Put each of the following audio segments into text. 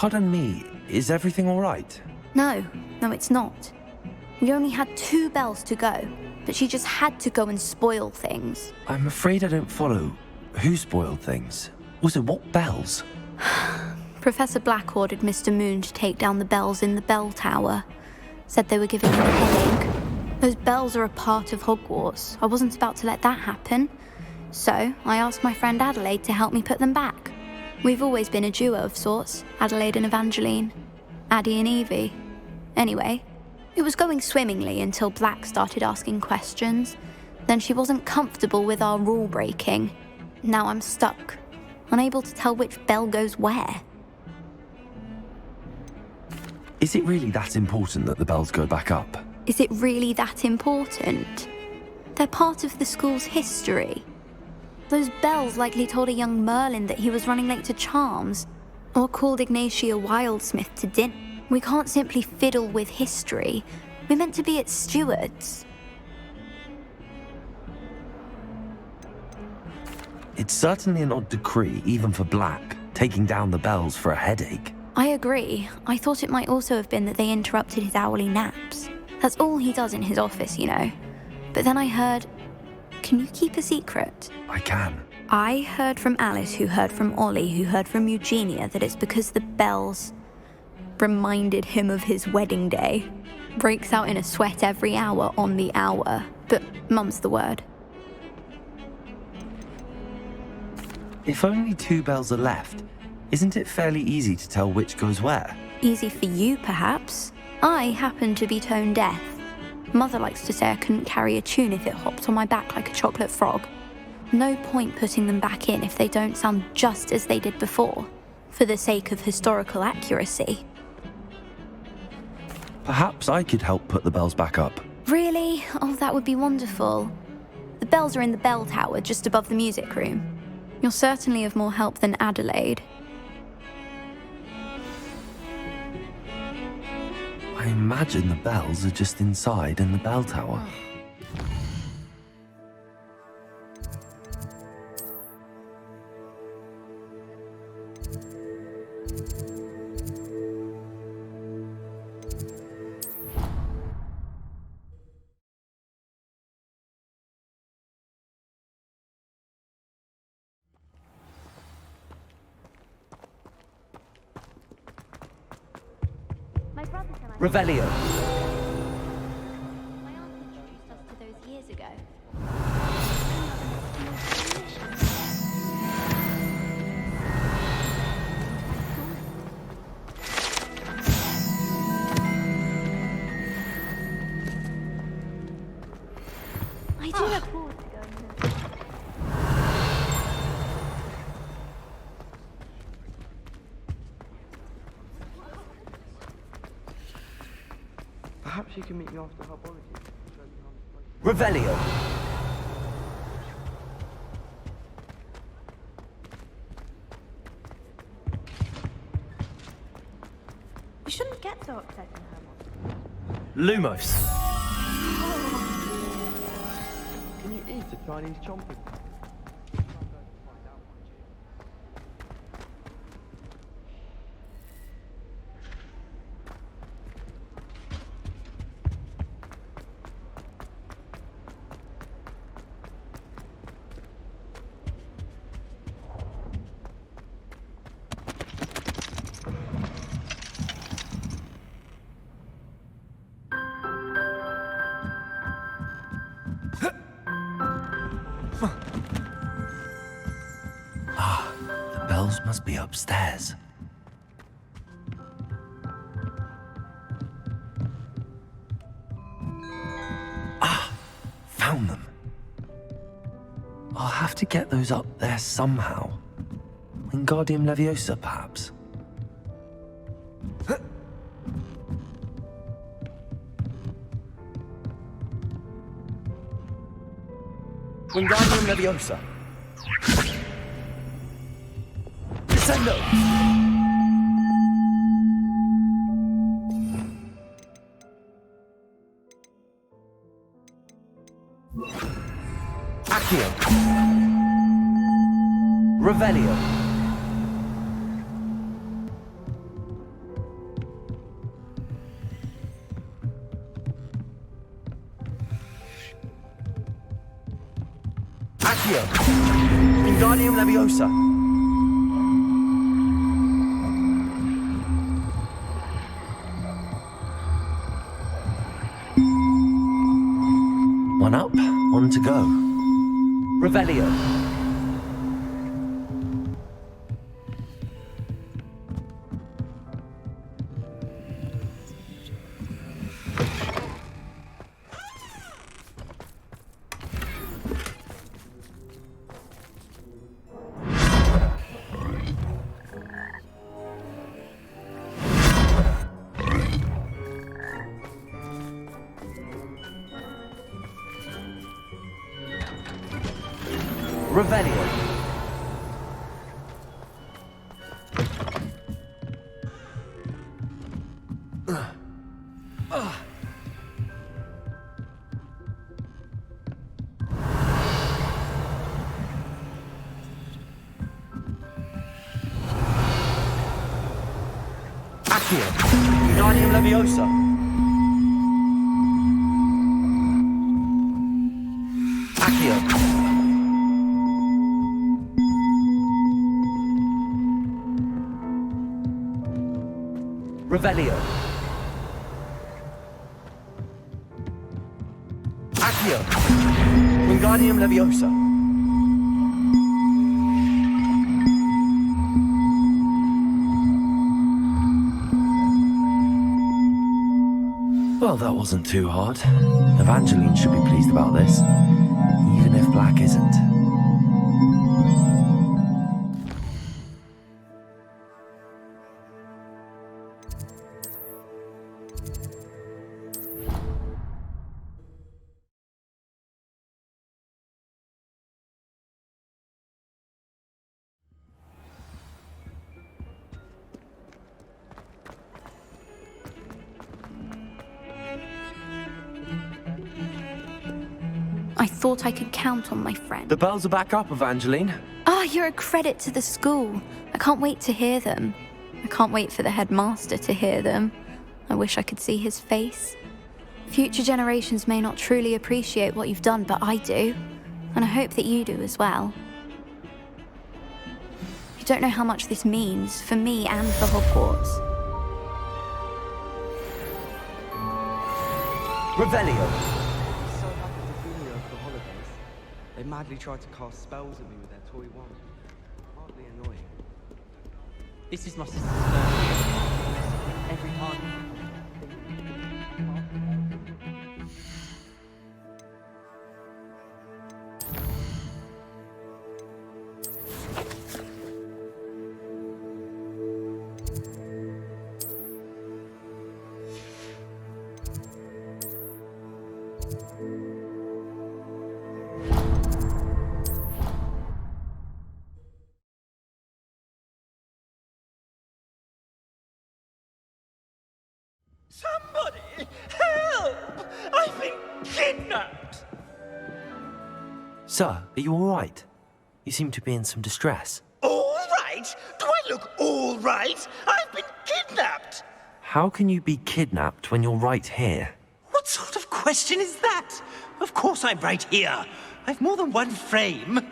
Pardon me, is everything all right? No, it's not. We only had 2 bells to go, but she just had to go and spoil things. I'm afraid I don't follow. Who spoiled things? Also, what bells? Professor Black ordered Mr. Moon to take down the bells in the bell tower. Said they were giving him a headache. Those bells are a part of Hogwarts. I wasn't about to let that happen. So, I asked my friend Adelaide to help me put them back. We've always been a duo of sorts, Adelaide and Evangeline. Addie and Evie. Anyway, it was going swimmingly until Black started asking questions. Then she wasn't comfortable with our rule breaking. Now I'm stuck, unable to tell which bell goes where. Is it really that important that the bells go back up? Is it really that important? They're part of the school's history. Those bells likely told a young Merlin that he was running late to Charms, or called Ignatia Wildsmith to dinner. We can't simply fiddle with history. We're meant to be its stewards. It's certainly an odd decree, even for Black, taking down the bells for a headache. I agree. I thought it might also have been that they interrupted his hourly naps. That's all he does in his office, you know. But then I heard... Can you keep a secret? I can. I heard from Alice, who heard from Ollie, who heard from Eugenia, that it's because the bells reminded him of his wedding day. Breaks out in a sweat every hour on the hour. But mum's the word. If only 2 bells are left, isn't it fairly easy to tell which goes where? Easy for you, perhaps. I happen to be tone deaf. Mother likes to say I couldn't carry a tune if it hopped on my back like a chocolate frog. No point putting them back in if they don't sound just as they did before, for the sake of historical accuracy. Perhaps I could help put the bells back up. Really? Oh, that would be wonderful. The bells are in the bell tower just above the music room. You're certainly of more help than Adelaide. I imagine the bells are just inside in the bell tower. Revelio. My aunt introduced us to those years ago. I do look forward to going there. Perhaps you can meet me after Herbology. Revelio. You shouldn't get so upset in her. Lumos. Can you eat a Chinese chomping? The bells must be upstairs. Found them. I'll have to get those up there somehow. Wingardium Leviosa, perhaps. Wingardium Leviosa. Descendo! Accio. Revelio. Accio! Wingardium Leviosa! One up, one to go. Revelio. Revelio. Accio. Wingardium Leviosa. Accio. Revelio. Accio. Wingardium Leviosa. Well, that wasn't too hard. Evangeline should be pleased about this, even if Black isn't. I thought I could count on my friend. The bells are back up, Evangeline. Ah, you're a credit to the school. I can't wait to hear them. I can't wait for the headmaster to hear them. I wish I could see his face. Future generations may not truly appreciate what you've done, but I do. And I hope that you do as well. You don't know how much this means for me and for Hogwarts. Revelio. So happy to be here over the holidays. They madly tried to cast spells at me with their toy wand. Hardly annoying. This is my sister's birthday. Every time. Somebody! Help! I've been kidnapped! Sir, are you all right? You seem to be in some distress. All right? Do I look all right? I've been kidnapped! How can you be kidnapped when you're right here? What sort of question is that? Of course I'm right here. I've more than one frame.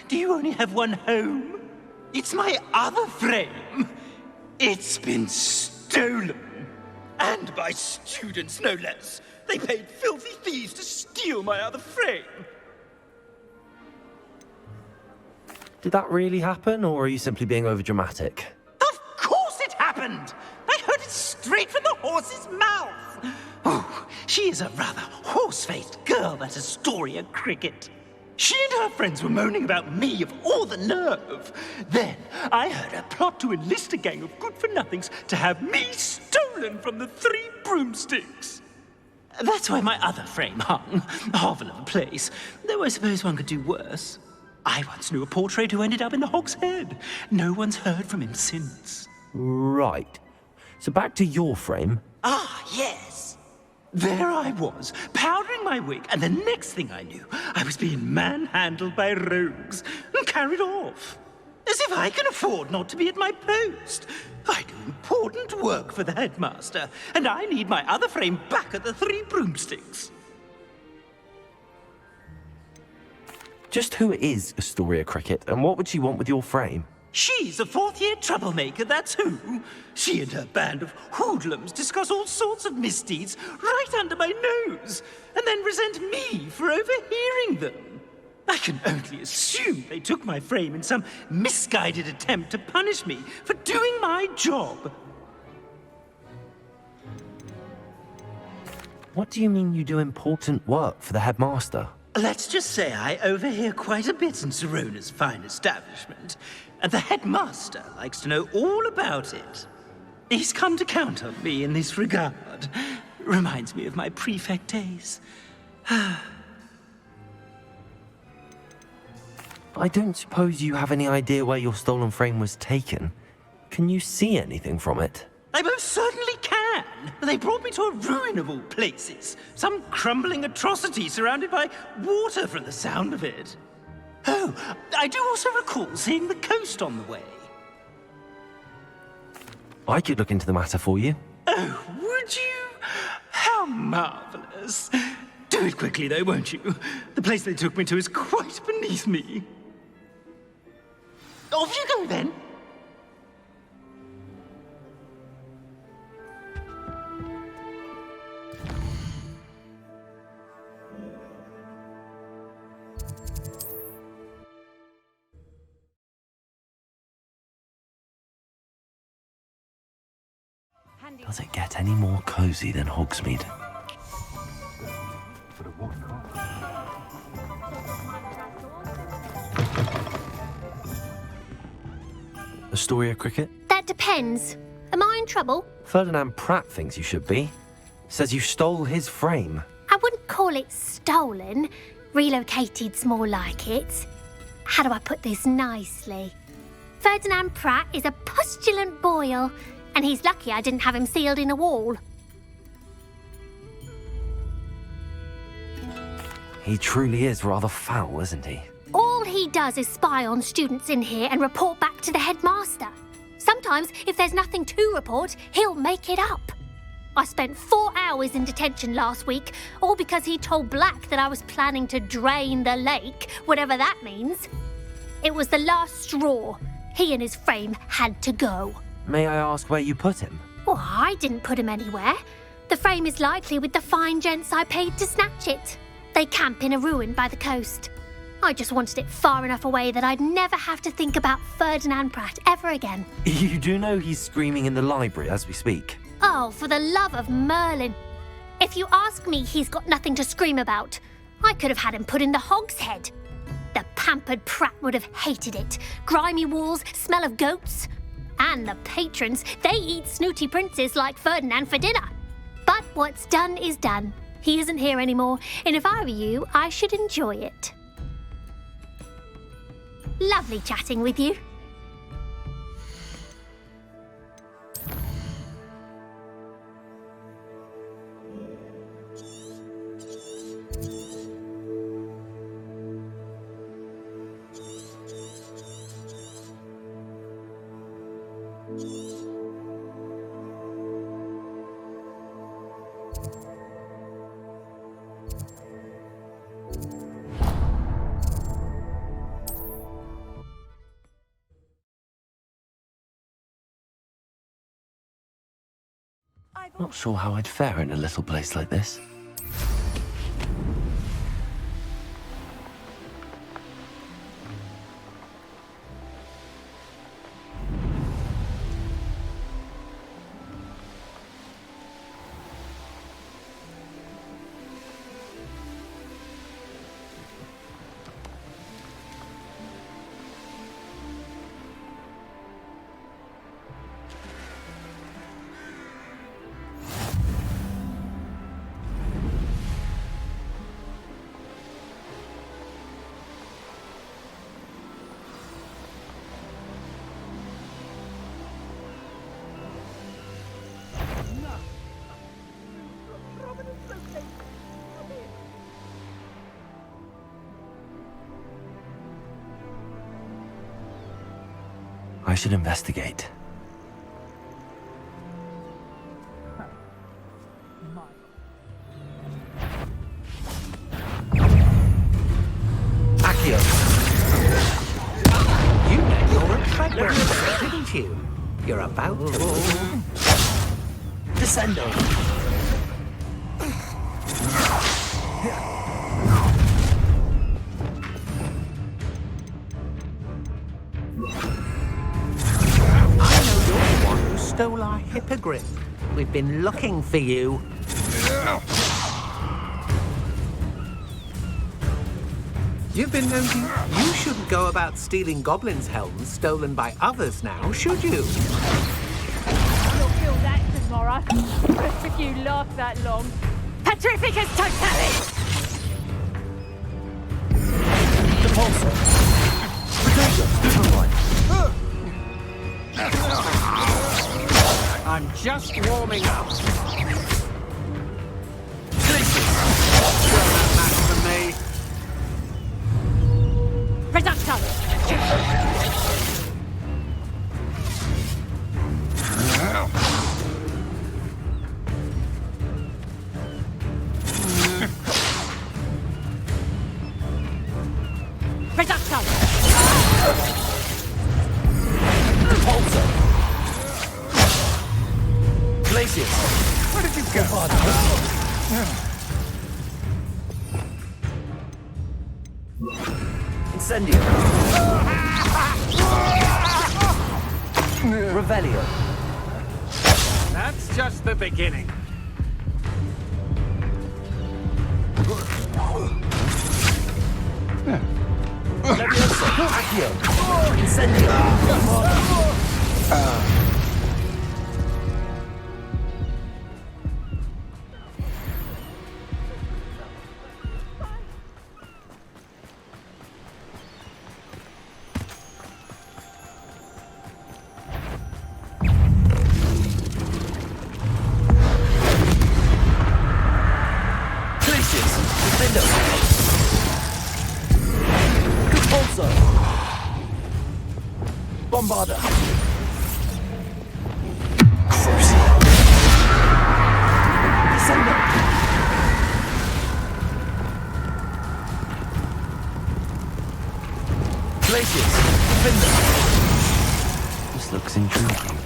Do you only have one home? It's my other frame. It's been stolen. And by students, no less. They paid filthy thieves to steal my other frame. Did that really happen, or are you simply being overdramatic? Of course it happened! I heard it straight from the horse's mouth! Oh, she is a rather horse-faced girl, that Astoria Cricket. She and her friends were moaning about me of all the nerve. Then I heard her plot to enlist a gang of good-for-nothings to have me stolen from the 3 broomsticks. That's where my other frame hung. Hovel of a place, though I suppose one could do worse. I once knew a portrait who ended up in the Hog's Head. No one's heard from him since. Right. So back to your frame. Ah, yes. There I was, powdering my wig, and the next thing I knew, I was being manhandled by rogues and carried off. As if I can afford not to be at my post. I do important work for the headmaster, and I need my other frame back at the 3 broomsticks. Just who is Astoria Cricket, and what would she want with your frame? She's a fourth-year troublemaker, that's who. She and her band of hoodlums discuss all sorts of misdeeds right under my nose, and then resent me for overhearing them. I can only assume they took my frame in some misguided attempt to punish me for doing my job. What do you mean you do important work for the headmaster? Let's just say I overhear quite a bit in Serona's fine establishment, and the headmaster likes to know all about it. He's come to count on me in this regard. Reminds me of my prefect days. I don't suppose you have any idea where your stolen frame was taken. Can you see anything from it? I most certainly can. They brought me to a ruin of all places. Some crumbling atrocity surrounded by water from the sound of it. Oh, I do also recall seeing the coast on the way. I could look into the matter for you. Oh, would you? How marvelous. Do it quickly, though, won't you? The place they took me to is quite beneath me. Off you go, then. Does it get any more cozy than Hogsmeade? Astoria Cricket? That depends. Am I in trouble? Ferdinand Pratt thinks you should be. Says you stole his frame. I wouldn't call it stolen. Relocated's more like it. How do I put this nicely? Ferdinand Pratt is a postulant boil, and he's lucky I didn't have him sealed in a wall. He truly is rather foul, isn't he? All he does is spy on students in here and report back to the headmaster. Sometimes, if there's nothing to report, he'll make it up. I spent 4 hours in detention last week, all because he told Black that I was planning to drain the lake, whatever that means. It was the last straw. He and his frame had to go. May I ask where you put him? Well, I didn't put him anywhere. The frame is likely with the fine gents I paid to snatch it. They camp in a ruin by the coast. I just wanted it far enough away that I'd never have to think about Ferdinand Pratt ever again. You do know he's screaming in the library as we speak. Oh, for the love of Merlin. If you ask me, he's got nothing to scream about. I could have had him put in the hogshead. The pampered Pratt would have hated it. Grimy walls, smell of goats. And the patrons, they eat snooty princes like Ferdinand for dinner. But what's done is done. He isn't here anymore, and if I were you, I should enjoy it. Lovely chatting with you. Not sure how I'd fare in a little place like this. I should investigate. Accio! Leviosa, didn't you? You're about to. Descendo. I know you're the one who stole our hippogriff. We've been looking for you. You've been noting you shouldn't go about stealing goblins' helms stolen by others now, should you? You'll feel that tomorrow. If you last that long. Petrificus totalis! I'm just warming up. Match for me. Reducto! Reducto! Glacius. Where did you go? Incendio. Revelio. That's just the beginning. Leviosa. Accio. Incendio. Bombarda. Descendo. Glacius. Defender. This looks intriguing.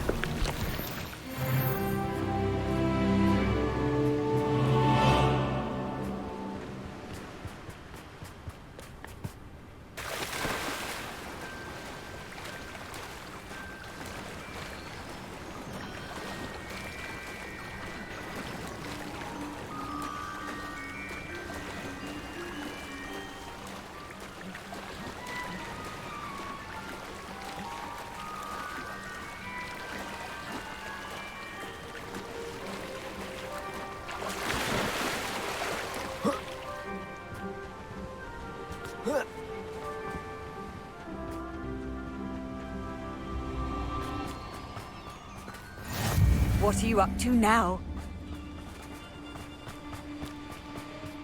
What are you up to now?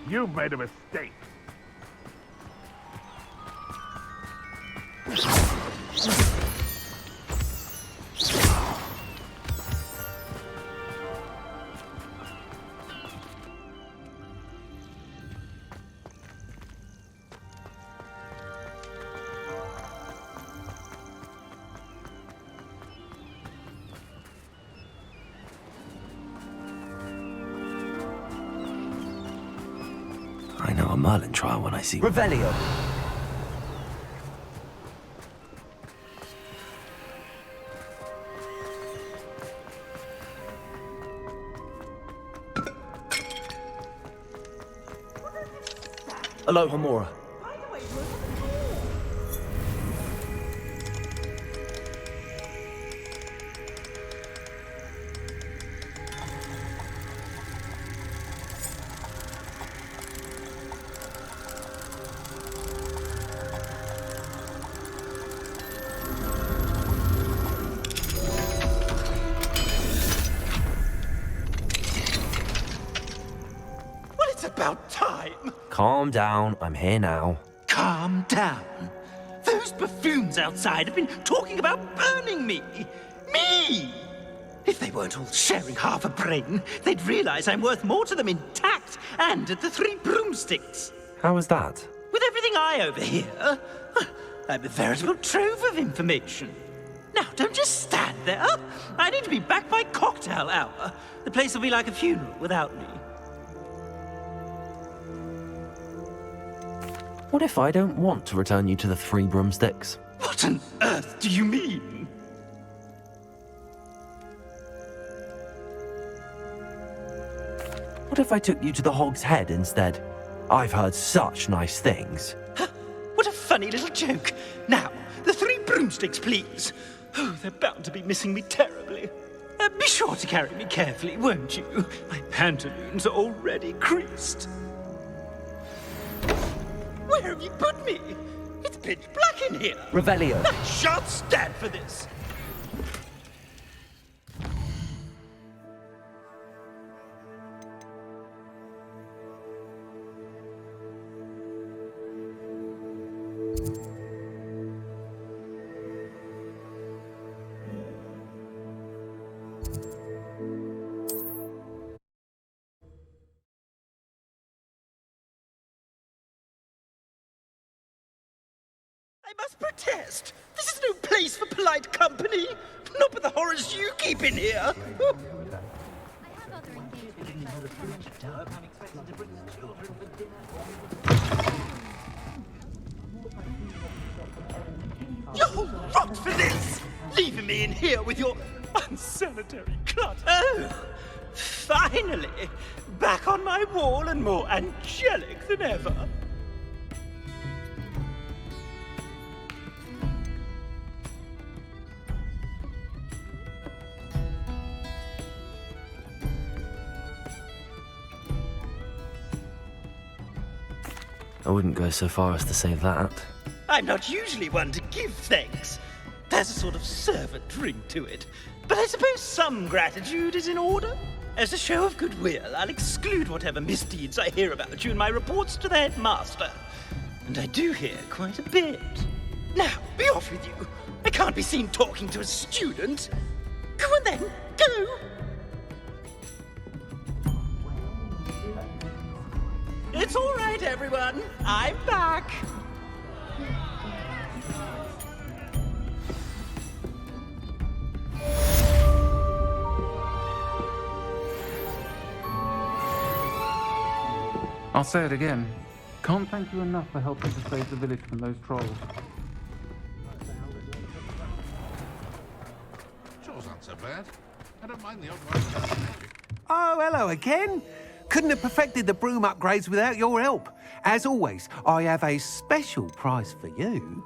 You've made a mistake. I know a Merlin trial when I see Revelio. Aloha Mora. About time. Calm down, I'm here now. Calm down. Those buffoons outside have been talking about burning me. Me! If they weren't all sharing half a brain, they'd realize I'm worth more to them intact and at the 3 broomsticks. How was that? With everything I overhear, I'm a veritable trove of information. Now, don't just stand there. I need to be back by cocktail hour. The place will be like a funeral without me. What if I don't want to return you to the 3 broomsticks? What on earth do you mean? What if I took you to the Hog's Head instead? I've heard such nice things. What a funny little joke. Now, the 3 broomsticks, please. Oh, they're bound to be missing me terribly. Be sure to carry me carefully, won't you? My pantaloons are already creased. Where have you put me? It's pitch black in here. Revelio. I shan't stand for this. I must protest. This is no place for polite company. Not with the horrors you keep in here. You're rot for this! Leaving me in here with your unsanitary clutter. Oh, finally! Back on my wall and more angelic than ever. I wouldn't go so far as to say that. I'm not usually one to give thanks. There's a sort of servant ring to it. But I suppose some gratitude is in order. As a show of goodwill, I'll exclude whatever misdeeds I hear about you in my reports to the headmaster. And I do hear quite a bit. Now, be off with you. I can't be seen talking to a student. Go on then, go! It's all right, everyone. I'm back. I'll say it again. Can't thank you enough for helping to save the village from those trolls. Chores aren't so bad. I don't mind the odd one. Oh, hello again. Couldn't have perfected the broom upgrades without your help. As always, I have a special prize for you.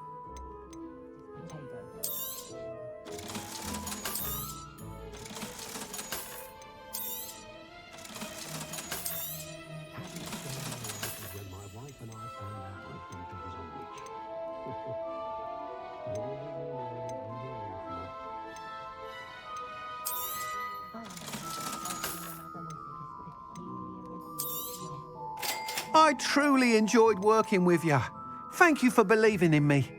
I truly enjoyed working with you. Thank you for believing in me.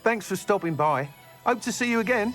Thanks for stopping by. Hope to see you again.